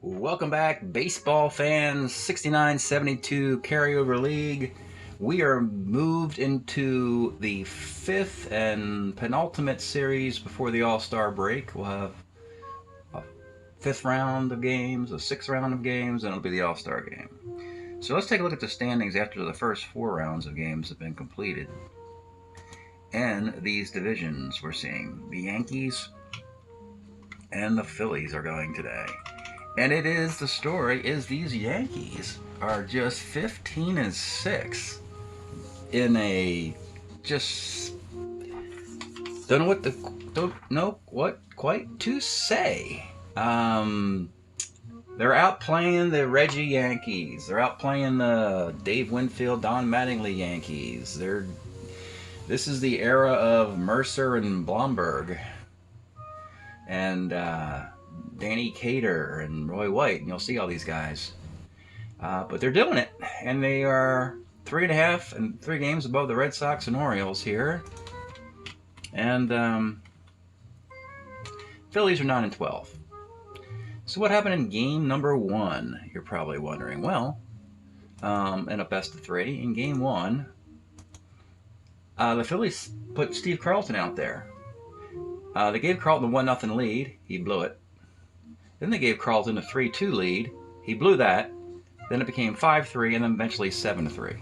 Welcome back, baseball fans. 69-72 carryover league. We are moved into the fifth and penultimate series before the All-Star break. We'll have a fifth round of games, a sixth round of games, and it'll be the All-Star game. So let's take a look at the standings after the first four rounds of games have been completed. And these divisions we're seeing, the Yankees and the Phillies are going today. And the story is these Yankees are just 15-6 in a just don't know what quite to say. They're outplaying the Reggie Yankees. They're outplaying the Dave Winfield, Don Mattingly Yankees. This is the era of Mercer and Blomberg. And Danny Cater and Roy White, and you'll see all these guys. But they're doing it, and they are 3.5 and 3 games above the Red Sox and Orioles here. And Phillies are 9-12. So what happened in game number 1? You're probably wondering. Well, in a best of 3, in game 1, the Phillies put Steve Carlton out there. They gave Carlton a 1-0 lead. He blew it. Then they gave Carlton a 3-2 lead. He blew that. Then it became 5-3 and then eventually 7-3.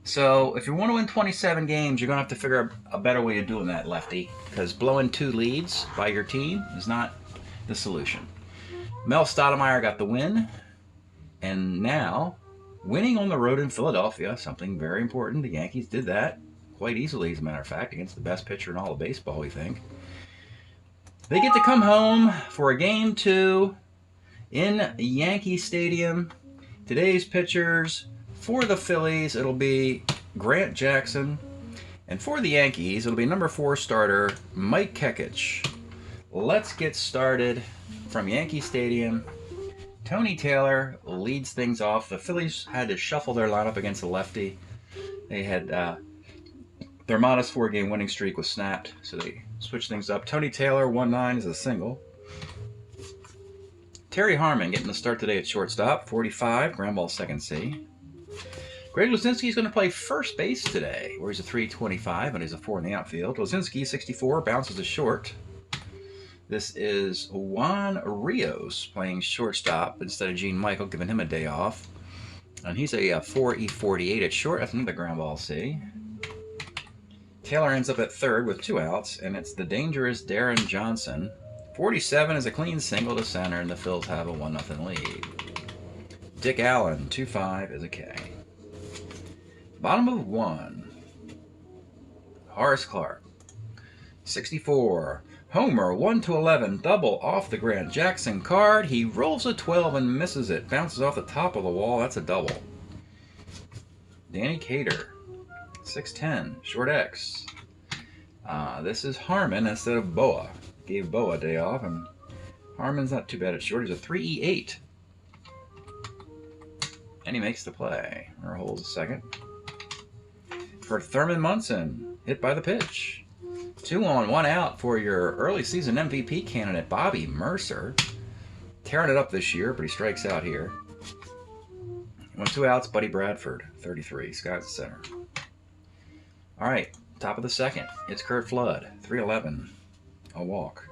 So if you want to win 27 games, you're going to have to figure out a better way of doing that, lefty, because blowing 2 leads by your team is not the solution. Mel Stoudemire got the win. And now, winning on the road in Philadelphia, something very important. The Yankees did that quite easily, as a matter of fact, against the best pitcher in all of baseball, we think. They get to come home for a game 2 in Yankee Stadium. Today's pitchers for the Phillies, it'll be Grant Jackson. And for the Yankees, it'll be number 4 starter, Mike Kekich. Let's get started from Yankee Stadium. Tony Taylor leads things off. The Phillies had to shuffle their lineup against the lefty. They had their modest 4-game winning streak was snapped, so they switched things up. Tony Taylor, 1-9 is a single. Terry Harmon getting the start today at shortstop, 45, ground ball second C. Greg Luzinski is going to play first base today, where he's a 325 and he's a 4 in the outfield. Luzinski, 64, bounces to short. This is Juan Rios playing shortstop instead of Gene Michael, giving him a day off. And he's a 4E48 at short. That's another ground ball C. Taylor ends up at third with 2 outs, and it's the dangerous Darren Johnson. 47 is a clean single to center, and the Phils have a 1-0 lead. Dick Allen, 2-5 is a K. Bottom of 1. Horace Clarke, 64. Homer, 1-11, double off the Grant Jackson card. He rolls a 12 and misses it. Bounces off the top of the wall. That's a double. Danny Cater, 6'10", short X. This is Harmon instead of Boa. Gave Boa a day off, and Harmon's not too bad at short. He's a 3E8. And he makes the play, or holds a second. For Thurman Munson, hit by the pitch. 2 on, 1 out for your early season MVP candidate, Bobby Mercer. Tearing it up this year, but he strikes out here. 2 outs, Buddy Bradford, 33, Scott's the center. All right, top of the second. It's Curt Flood, 311, a walk.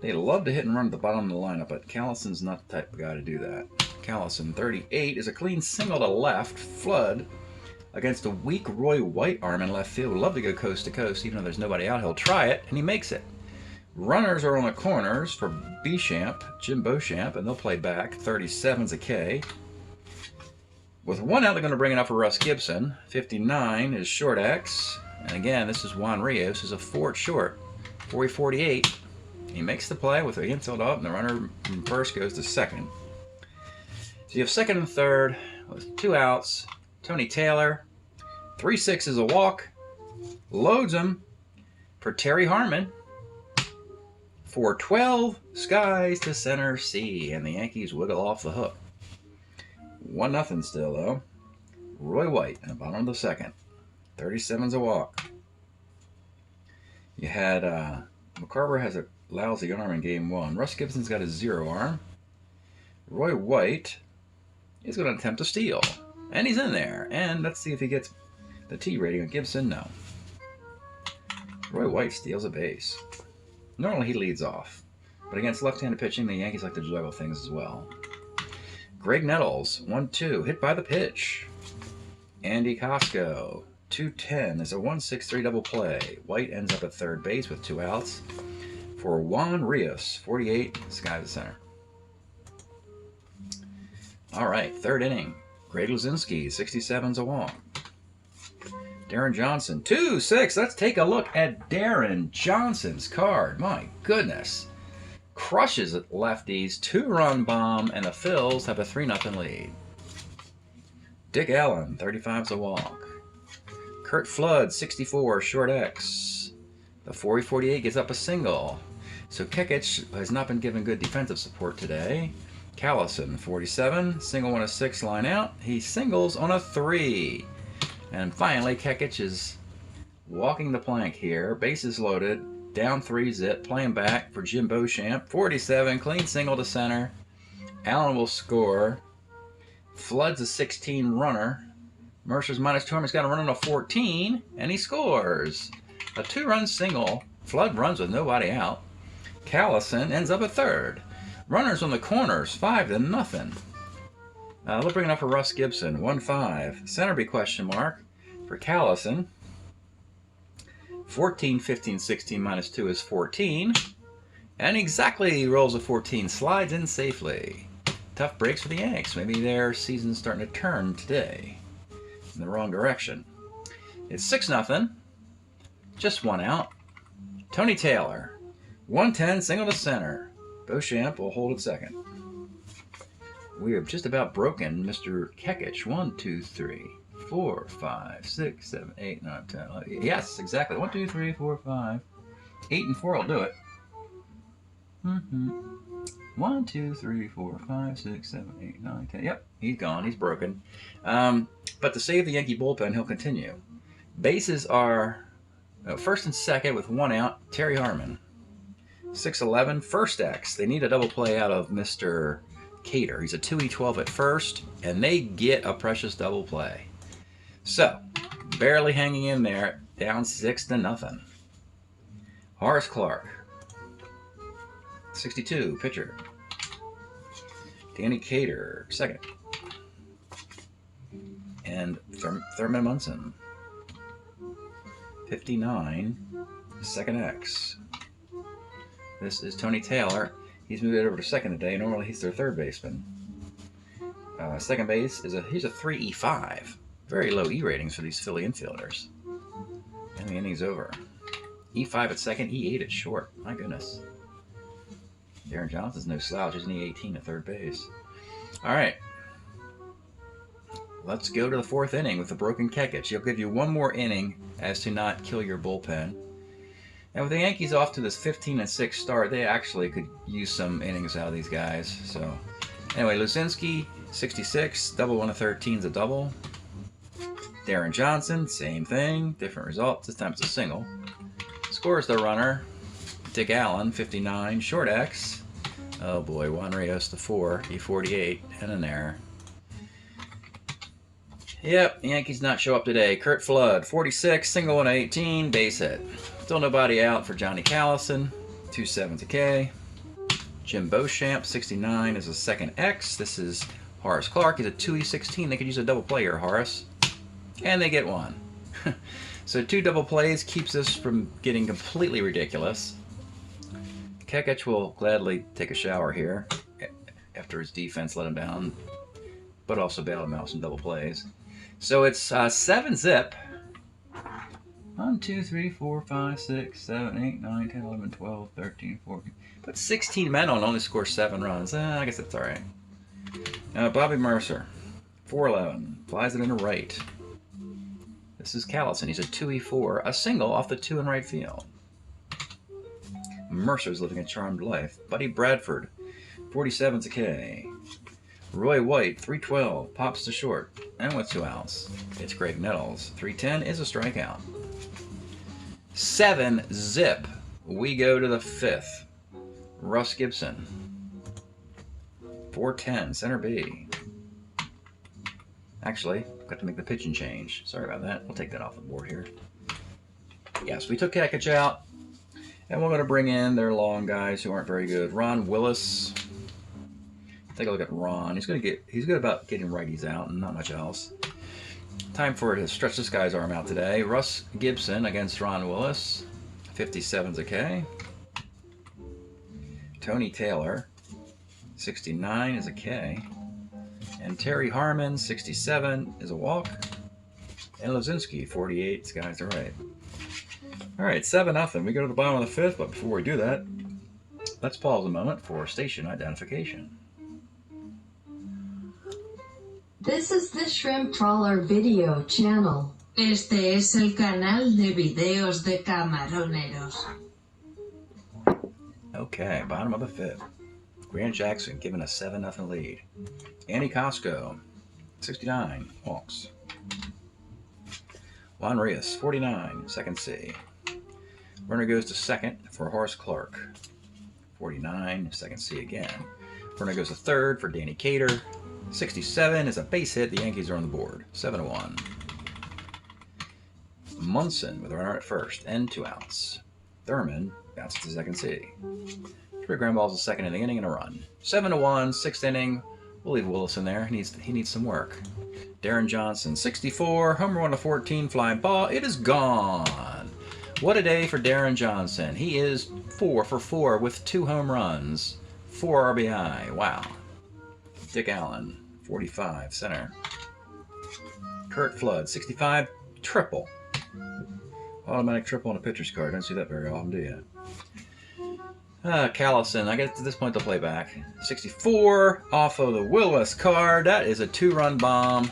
They love to hit and run at the bottom of the lineup, but Callison's not the type of guy to do that. Callison, 38, is a clean single to left. Flood, against a weak Roy White arm in left field, would love to go coast to coast. Even though there's nobody out, he'll try it, and he makes it. Runners are on the corners for Jim Beauchamp, and they'll play back. 37's a K. With 1 out, they're going to bring it up for Russ Gibson. 59 is short X. And again, this is Juan Rios, who's a 4 at short. 4E48. He makes the play with the infield up, and the runner from first goes to second. So you have second and third with 2 outs. Tony Taylor, 3-6 is a walk. Loads him for Terry Harmon. 4-12, skies to center C, and the Yankees wiggle off the hook. 1-0 still, though. Roy White in the bottom of the second. 37's a walk. You had McCarver has a lousy arm in game 1. Russ Gibson's got a 0 arm. Roy White is going to attempt to steal. And he's in there. And let's see if he gets the T rating on Gibson. No. Roy White steals a base. Normally he leads off. But against left-handed pitching, the Yankees like to juggle things as well. Greg Nettles, 1-2, hit by the pitch. Andy Costco, 2-10 is a 1-6-3 double play. White ends up at third base with 2 outs. For Juan Rios, 48, sky to center. All right, third inning. Greg Luzinski, 67's a walk. Darren Johnson, 2-6. Let's take a look at Darren Johnson's card. My goodness. Crushes at lefties, 2-run bomb, and the Phils have a 3-0 lead. Dick Allen, 35's a walk. Kurt Flood, 64, short X. The 40-48 gets up a single. So Kekich has not been given good defensive support today. Callison, 47, single on a 6 line out. He singles on a 3. And finally, Kekich is walking the plank here. Bases loaded. Down 3-zip. Playing back for Jim Beauchamp. 47, clean single to center. Allen will score. Flood's a 16 runner. Mercer's -2. He's got a run on a 14. And he scores. A 2-run single. Flood runs with nobody out. Callison ends up at third. Runners on the corners, 5-0. Let's bring it up for Russ Gibson, 1-5. Center be question mark for Callison. 14, 15, 16 -2 is 14. And exactly rolls a 14, slides in safely. Tough breaks for the Yanks. Maybe their season's starting to turn today in the wrong direction. It's 6-0. Just 1 out. Tony Taylor, 110, single to center. Beauchamp will hold at second. We have just about broken Mr. Kekich. 1, 2, 3, 4, 5, 6, 7, 8, 9, 10, 11. Yes, exactly. 1, 2, 3, 4, 5. 8 and 4 will do it. 1, 2, 3, 4, 5, 6, 7, 8, 9, 10. Yep, he's gone. He's broken. But to save the Yankee bullpen, he'll continue. Bases are first and second with 1 out. Terry Harmon. 6-11, first X. They need a double play out of Mr. Cater. He's a 2E12 at first, and they get a precious double play. So, barely hanging in there, down 6-0. Horace Clark, 62, pitcher. Danny Cater, second. And Thurman Munson, 59, second X. This is Tony Taylor. He's moved it over to second today. Normally he's their third baseman. Second base is he's a 3E5. Very low E ratings for these Philly infielders. And the inning's over. E5 at second, E8 at short. My goodness. Darren Johnson's no slouch. He's an E18 at third base. All right. Let's go to the 4th inning with the broken Kekich. He'll give you 1 more inning as to not kill your bullpen. And with the Yankees off to this 15-6 start, they actually could use some innings out of these guys. So, anyway, Luzinski, 66, double on a 13 is a double. Darren Johnson, same thing, different result. This time it's a single. Scores the runner. Dick Allen, 59, short X. Oh boy, Juan Rios, the 4, E48, and an error. Yep, the Yankees not show up today. Kurt Flood, 46, single on 18, base hit. Still nobody out for Johnny Callison, 2-7 to K. Jim Beauchamp, 69, is a second X. This is Horace Clark. He's a 2E16. They could use a double play here, Horace. And they get 1. So 2 double plays keeps us from getting completely ridiculous. Kekich will gladly take a shower here after his defense let him down, but also bailed him out some double plays. So it's 7-zip. 1, 2, 3, 4, 5, 6, 7, 8, 9, 10, 11, 12, 13, 14. Put 16 men on, only score 7 runs. I guess that's all right. Bobby Mercer, 4-11, flies it into right. This is Callison. He's a 2E4, a single off the 2 in right field. Mercer's living a charmed life. Buddy Bradford, 47's a K. Roy White, 312, pops to short, and with 2 outs. It's Greg Nettles, 310 is a strikeout. 7-zip. We go to the 5th. Russ Gibson. 410, center B. Actually, got to make the pitching change. Sorry about that. We'll take that off the board here. Yes, we took Kakich out, and we're going to bring in their long guys who aren't very good. Ron Willis. Take a look at Ron. He's good about getting righties out and not much else. Time for it to stretch this guy's arm out today. Russ Gibson against Ron Willis. 57's a K. Tony Taylor. 69 is a K. And Terry Harmon, 67 is a walk. And Lozinski, 48. This guy's all right. All right, 7-0. We go to the bottom of the fifth, but before we do that, let's pause a moment for station identification. This is the Shrimp Trawler video channel. Este es el canal de videos de camaroneros. Okay, bottom of the fifth. Grant Jackson giving a 7-0 lead. Andy Costco, 69, walks. Juan Reyes, 49, second C. Runner goes to second for Horace Clark, 49, second C again. Runner goes to third for Danny Cater. 67 is a base hit. The Yankees are on the board, 7-1. Munson with a runner at first and 2 outs. Thurman bounces to second C. 3 ground balls, a second in the inning and a run. 7-1, sixth inning. We'll leave Willis in there. He needs some work. Darren Johnson, 64, homer 1 to 14, flying ball. It is gone. What a day for Darren Johnson. He is 4 for 4 with 2 home runs, 4 RBI. Wow. Dick Allen, 45, center. Kurt Flood, 65, triple. Automatic triple on a pitcher's card. Don't see that very often, do you? Callison, I guess at this point they'll play back. 64 off of the Willis card. That is a 2-run bomb.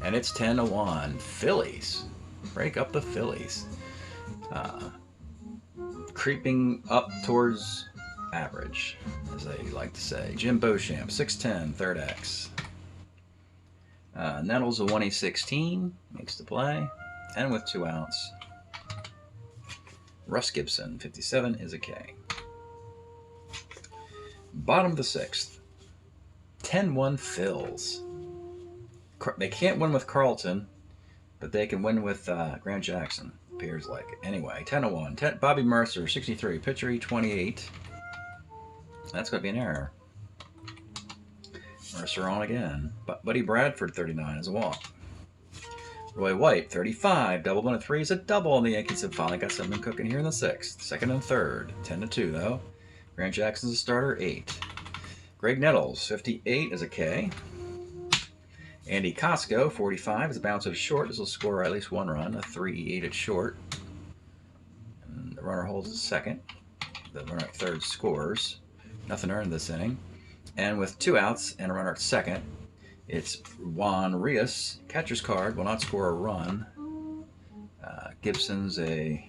And it's 10-1. Phillies. Break up the Phillies. Creeping up towards average, as they like to say. Jim Beauchamp, 6'10", third X. Nettles a 1/16, makes the play. And with 2 outs. Russ Gibson, 57, is a K. Bottom of the sixth. 10-1 Phils. They can't win with Carlton, but they can win with Grant Jackson, appears like. Anyway, 10-1. Bobby Mercer, 63. Pitcher, 28. That's going to be an error. Mercer on again. Buddy Bradford, 39, is a walk. Roy White, 35. Double 1 to 3 is a double, and the Yankees have finally got something cooking here in the sixth. Second and third. 10-2, though. Grant Jackson's a starter, 8. Greg Nettles, 58, is a K. Andy Costco, 45, is a bounce at short. This will score at least 1 run, a 3-8 at short. And the runner holds at second. The runner at third scores. Nothing earned this inning. And with 2 outs and a runner at second, it's Juan Reyes. Catcher's card will not score a run. Gibson's a...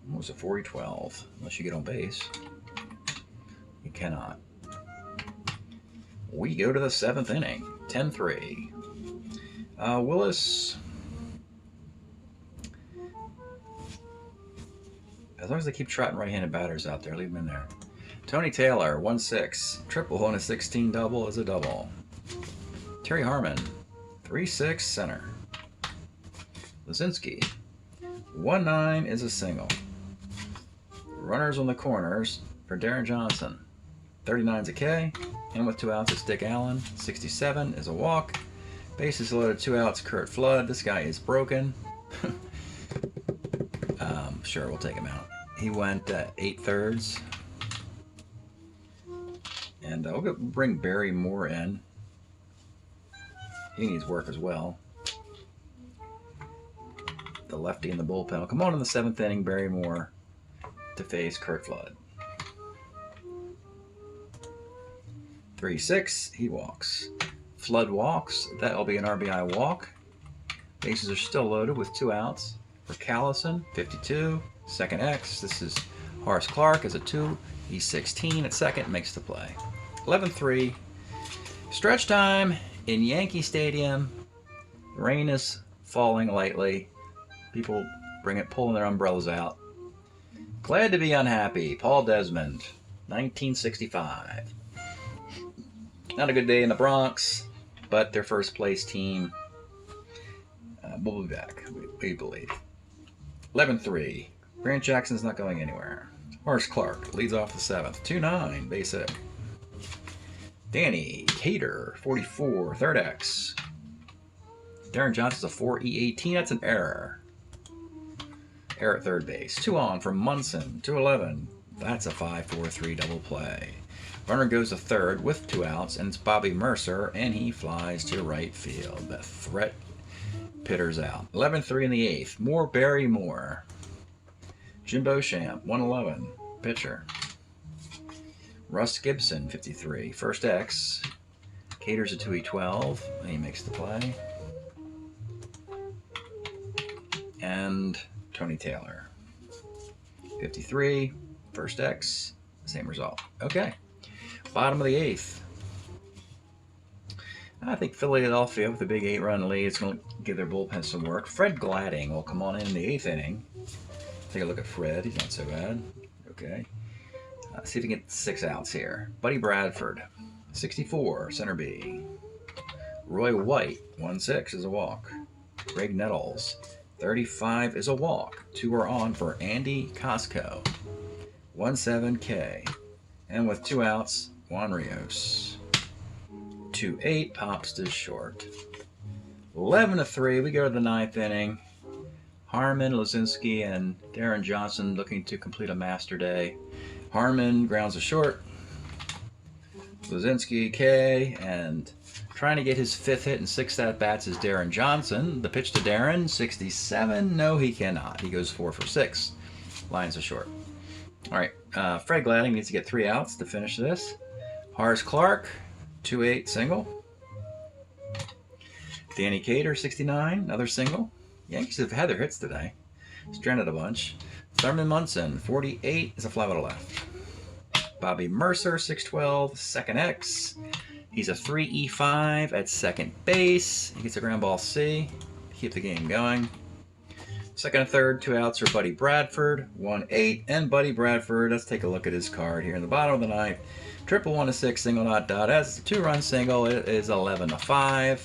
What was it, 40-12? Unless you get on base. You cannot. We go to the 7th inning. 10-3. Willis... As long as they keep trotting right-handed batters out there, leave them in there. Tony Taylor, 1-6. Triple on a 16 double is a double. Terry Harmon, 3-6, center. Lozinski, 1-9 is a single. Runners on the corners for Darren Johnson. 39's a K, and with 2 outs, it's Dick Allen. 67 is a walk. Bases loaded, 2 outs, Kurt Flood. This guy is broken. Sure, we'll take him out. He went 8/3. And we'll bring Barry Moore in. He needs work as well. The lefty in the bullpen. Come on in the 7th inning, Barry Moore to face Kurt Flood. 3-6, he walks. Flood walks. That'll be an RBI walk. Bases are still loaded with 2 outs. For Callison, 52, second X. This is Horace Clark as a 2. He's 16 at second, makes the play. 11-3. Stretch time in Yankee Stadium. The rain is falling lightly. People pulling their umbrellas out. Glad to be unhappy. Paul Desmond. 1965. Not a good day in the Bronx, but their first place team will be back, we believe. 11-3. Grant Jackson's not going anywhere. Horace Clark leads off the 7th. 2-9, base hit. Danny Cater, 44, third X. Darren Johnson's a 4E18. That's an error. Error at third base. 2 on from Munson, 2-11. That's a 5-4-3 double play. Runner goes to third with 2 outs, and it's Bobby Mercer, and he flies to right field. The threat pitters out. 11-3 in the 8th. Moore, Barry Moore. Jim Beauchamp, 111, pitcher. Russ Gibson, 53, first X. Caters a 2E12, and he makes the play. And Tony Taylor, 53, first X, same result. Okay, bottom of the 8th. I think Philadelphia with a big 8-run lead is going to give their bullpen some work. Fred Gladding will come on in the 8th inning. Take a look at Fred. He's not so bad. Okay. See if we can get 6 outs here. Buddy Bradford, 64, center B. Roy White, 1-6 is a walk. Greg Nettles, 35 is a walk. 2 are on for Andy Costco, 1-7 K. And with 2 outs, Juan Rios. 2-8 pops to short. 11-3, we go to the 9th inning. Harmon, Lozinski, and Darren Johnson looking to complete a master day. Harmon grounds a short. Lozinski, K, and trying to get his 5th hit and 6th at-bats is Darren Johnson. The pitch to Darren, 67. No, he cannot. He goes 4 for 6. Lines a short. All right, Fred Gladding needs to get 3 outs to finish this. Horace Clark, 2-8 single. Danny Cater, 69, another single. Yankees have had their hits today. Stranded a bunch. Thurman Munson, 48, is a fly ball to left. Bobby Mercer, 612, second X. He's a 3E5 at second base. He gets a ground ball C to keep the game going. Second and third, 2 outs for Buddy Bradford, 1-8. And Buddy Bradford, let's take a look at his card here in the bottom of the 9th. Triple 1-6, single not dot. As a 2-run single, it is 11-5.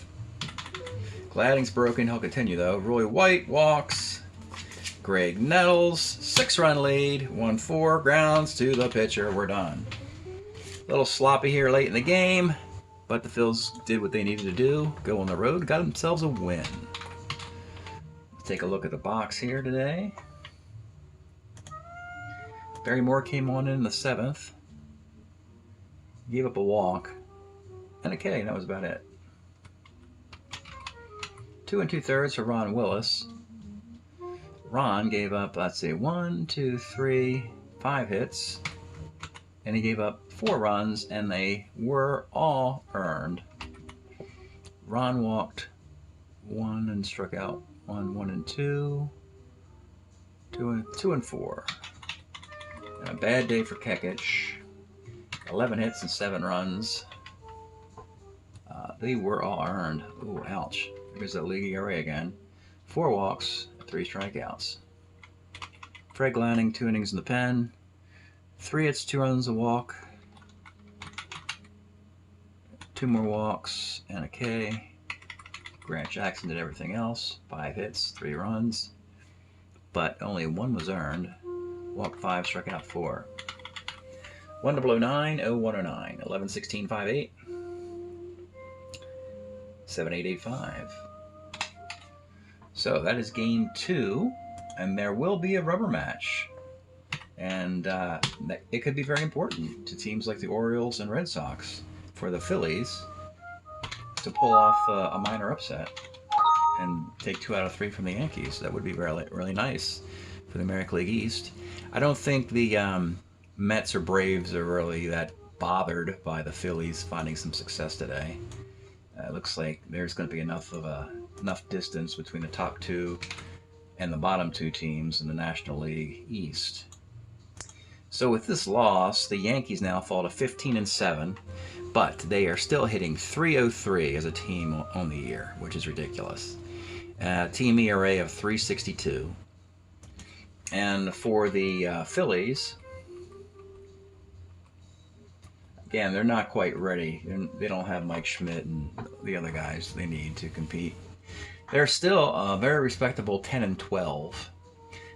Gladding's broken. He'll continue, though. Roy White walks. Greg Nettles, 6-run lead. 1-4. Grounds to the pitcher. We're done. A little sloppy here late in the game, but the Phils did what they needed to do. Go on the road. Got themselves a win. Let's take a look at the box here today. Barry Moore came on in the 7th. Gave up a walk and a K, and that was about it. 2 2/3 for Ron Willis. Ron gave up, let's see, 1, 2, 3, 5 hits. And he gave up 4 runs, and they were all earned. Ron walked 1 and struck out 1, 1 and 2. 2 and 4. And a bad day for Kekich. 11 hits and 7 runs. They were all earned. Ooh, ouch. Here's that league ERA again. 4 walks, 3 strikeouts. Fred Gladding, 2 innings in the pen. 3 hits, 2 runs, a walk. 2 more walks and a K. Grant Jackson did everything else. 5 hits, 3 runs. But only 1 was earned. Walked 5, struck out 4. 1-9, 0-109, 11-16, 5-8. 7-8-8-5. So that is game 2, and there will be a rubber match. And it could be very important to teams like the Orioles and Red Sox for the Phillies to pull off a minor upset and take 2 out of 3 from the Yankees. That would be really, really nice for the American League East. I don't think the Mets or Braves are really that bothered by the Phillies finding some success today. It looks like there's going to be enough distance between the top 2 and the bottom 2 teams in the National League East. So with this loss, the Yankees now fall to 15-7, but they are still hitting .303 as a team on the year, which is ridiculous. Team ERA of 3.62. And for the Phillies, again, they're not quite ready. They don't have Mike Schmidt and the other guys they need to compete. They're still a very respectable 10-12.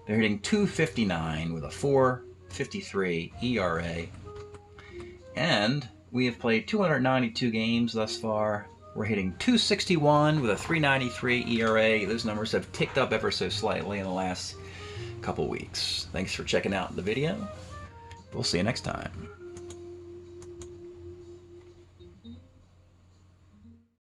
They're hitting .259 with a 4.53 ERA. And we have played 292 games thus far. We're hitting .261 with a 3.93 ERA. Those numbers have ticked up ever so slightly in the last couple weeks. Thanks for checking out the video. We'll see you next time.